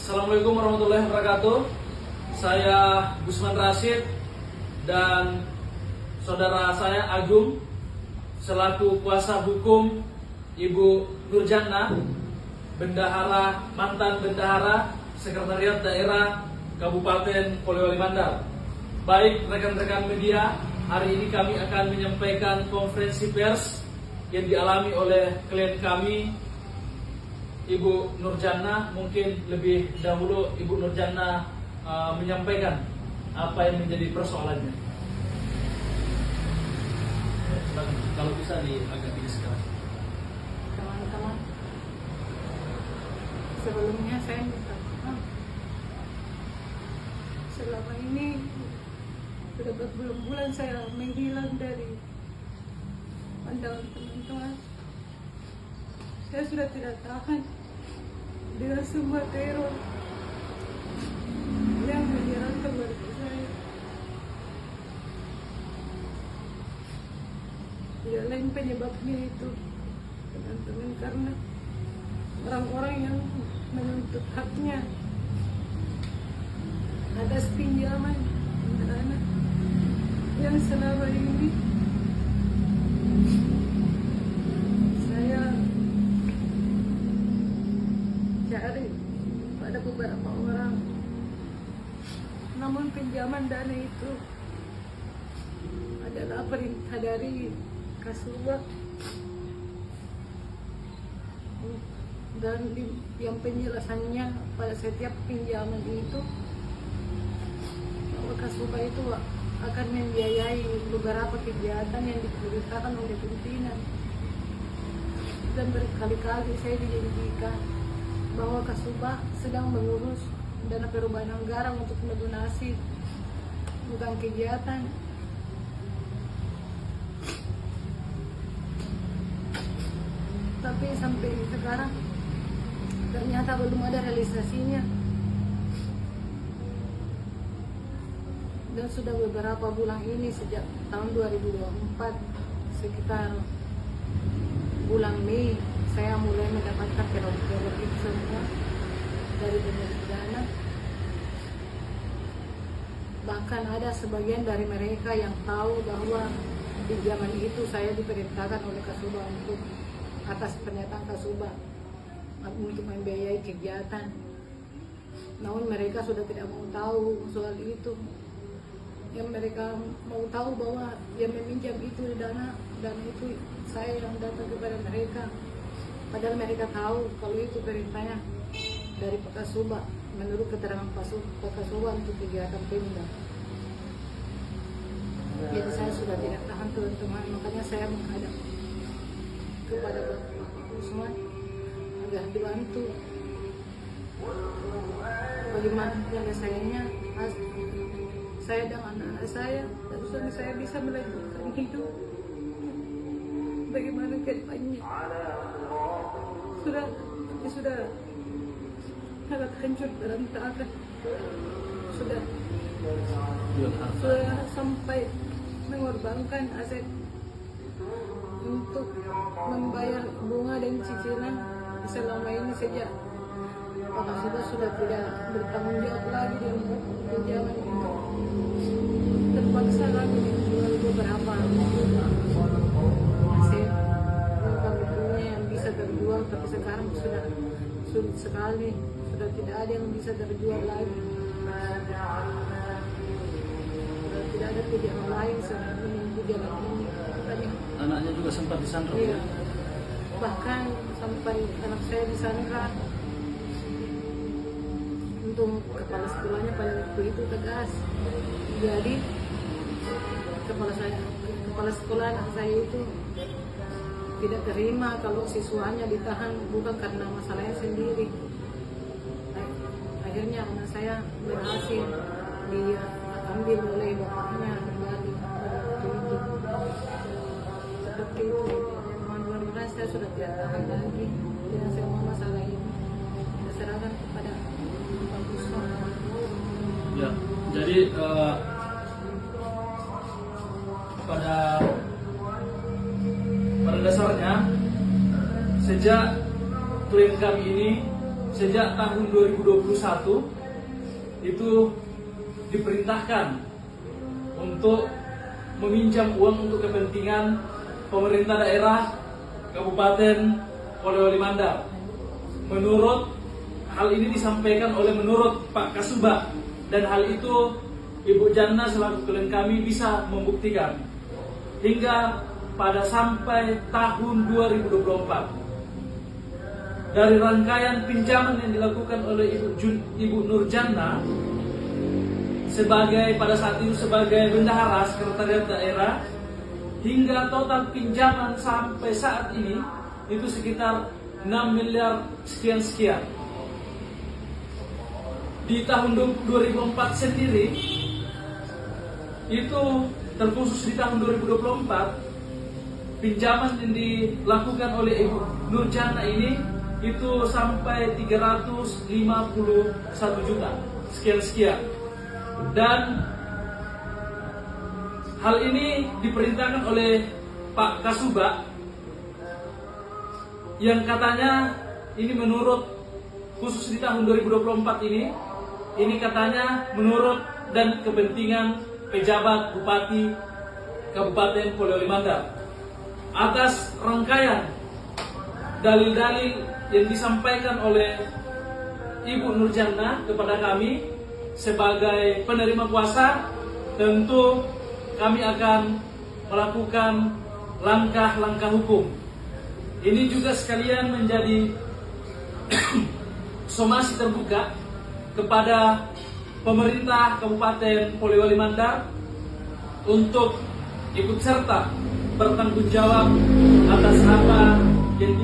Assalamualaikum warahmatullahi wabarakatuh. Saya Gusman Rashid dan saudara saya Agung selaku kuasa hukum Ibu Nurjannah, mantan bendahara Sekretariat Daerah Kabupaten Polewali Mandar. Baik rekan-rekan media, hari ini kami akan menyampaikan konferensi pers yang dialami oleh klien kami, Ibu Nurjannah. Mungkin lebih dahulu Ibu Nurjannah menyampaikan apa yang menjadi persoalannya. Kalau bisa agak tinggi sekarang. Teman-teman, sebelumnya saya minta maaf. Selama ini sudah berbulan-bulan saya menghilang dari pandangan teman-teman. Saya sudah tidak tahan dengan semua teror yang menyerang keluarga saya. Tidak lain penyebabnya itu, teman-teman, karena orang-orang yang menuntut haknya atas pinjaman dana yang selama ini saya cari pada beberapa orang, namun pinjaman dana itu adalah perintah dari Kasubag, dan yang penjelasannya pada setiap pinjaman itu bahwa Kasubag itu akan membiayai beberapa kegiatan yang diperintahkan oleh pimpinan, dan berkali-kali saya dijanjikan bahwa Kasubag sedang mengurus dana perubahan anggaran untuk mendonasi bukan kegiatan. Tapi sampai sekarang ternyata belum ada realisasinya, dan sudah beberapa bulan ini sejak tahun 2024 sekitar bulan Mei saya mulai mendapatkan teror itu semua dari pemilik dana. Bahkan ada sebagian dari mereka yang tahu bahwa di zaman itu saya diperintahkan oleh Kasubag untuk atas pernyataan Kasubag untuk membiayai kegiatan. Namun mereka sudah tidak mau tahu soal itu. Yang mereka mau tahu bahwa yang meminjam itu dana, dan itu saya yang datang kepada mereka. Padahal mereka tahu kalau itu perintahnya dari Pak Kasubag menurut keterangan Pak Kasubag untuk kegiatan Pemda. Jadi saya sudah tidak tahan, teman-teman, makanya saya menghadap kepada Bapak Gusman agar dibantu bagaimana penyelesaiannya saya dan anak-anak saya dan suami saya bisa melanjutkan hidup. Bagaimana ke depannya? Sudah sangat hancur berantakan. Sudah sampai mengorbankan aset untuk membayar bunga dan cicilan selama ini sejak Pak Kasubag sudah tidak bertanggung jawab lagi dengan pinjaman itu. Terpaksa kami menjual beberapa aset yang kami punya yang bisa terjual, tapi sekarang sudah sulit sekali, sudah tidak ada yang bisa terjual lagi. Sudah tidak ada pilihan lain selain menunggu jalan ini. Anaknya juga sempat disandra. Iya. Bahkan sampai anak saya disandra. Untuk kepala sekolahnya pada waktu itu tegas. Jadi kepala sekolah anak saya itu tidak terima kalau siswanya ditahan bukan karena masalahnya sendiri. Akhirnya anak saya berhasil diambil oleh bapaknya kembali pada waktu itu. Seperti itu. Teman-teman, saya sudah tidak tahan lagi dengan semua masalah ini. Saya serahkan kepada Pak Gusman. Ya, jadi pada dasarnya sejak klien kami ini sejak tahun 2021 itu diperintahkan untuk meminjam uang untuk kepentingan pemerintah daerah Kabupaten Polewali Mandar. Menurut hal ini disampaikan menurut Pak Kasubag, dan hal itu Ibu Janna selaku klien kami bisa membuktikan hingga pada sampai tahun 2024. Dari rangkaian pinjaman yang dilakukan oleh Ibu Nur Janna pada saat itu sebagai bendahara sekretariat daerah, hingga total pinjaman sampai saat ini itu sekitar 6 miliar sekian-sekian. Di tahun 2024 sendiri, itu terkhusus di tahun 2024, pinjaman yang dilakukan oleh Ibu Nur Janna ini itu sampai 351 juta sekian-sekian. Dan hal ini diperintahkan oleh Pak Kasubag, yang katanya ini menurut khusus di tahun 2024 ini katanya menurut dan kepentingan pejabat Bupati Kabupaten Polewali Mandar. Atas rangkaian dalil-dalil yang disampaikan oleh Ibu Nur Janna kepada kami sebagai penerima kuasa, tentu kami akan melakukan langkah-langkah hukum. Ini juga sekalian menjadi somasi terbuka kepada pemerintah Kabupaten Polewali Mandar untuk ikut serta bertanggung jawab atas apa yang